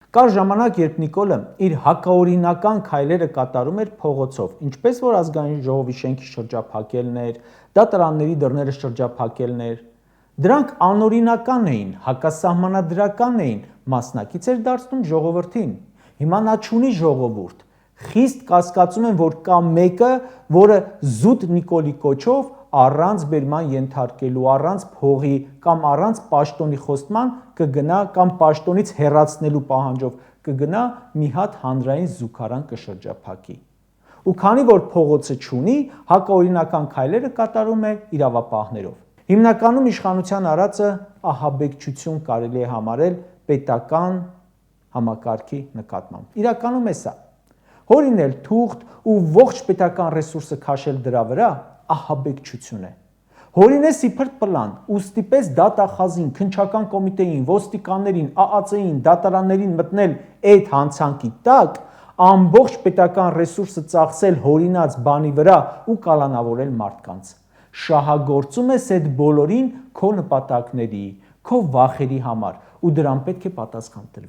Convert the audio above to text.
Կար ժամանակ, երբ Նիկոլը իր հակաօրինական քայլերը կատարում էր փողոցով, ինչպես որ ազգային ժողովի շենքի շրջափակելն էր, դատարանների դռները շրջափակելն էր։ Դրանք անօրինական էին, հակասահմանադրական էին, մասնակից էր դարձնում ժողովրդին։ Հիմա նա չունի ժողովուրդ։ Խիստ կասկածում եմ, որ կա մեկը, որը զուտ Նիկոլի կոչով առանց բերման ենթարկելու, առանց փողի կամ առանց պաշտոնի խոստման կգնա կամ պաշտոնից հեռացնելու պահանջով կգնա մի հատ հանրային զուգարան կշրջափակի։ Ու քանի որ փողոցը չունի, հակաօրինական քայլերը կատարում է իրավապահներով։ Հիմնականում իշխանության արածը ահաբեկչություն կարելի է համարել պետական համակարգի նկատմամբ։ Իրականում է սա։ Հորինել թուղթ ու ողջ պետական ռեսուրսը քաշել դրա վրա ահաբեկչություն է։ Հորինես իբր պլան ու ստիպես դատախազին, քննչական կոմիտեին, ոստիկաններին, ԱԱԾ-ին, դատարաններին մտնել այդ հանցանքի տակ, ամբողջ պետական ռեսուրսը ծախսել հորինած բանի վրա ու կալանավորել մարդկանց։ Շահագործում ես այդ բոլորին քո նպատակների, քո վախերի համար ու դրան պետք է պատասխան տրվի։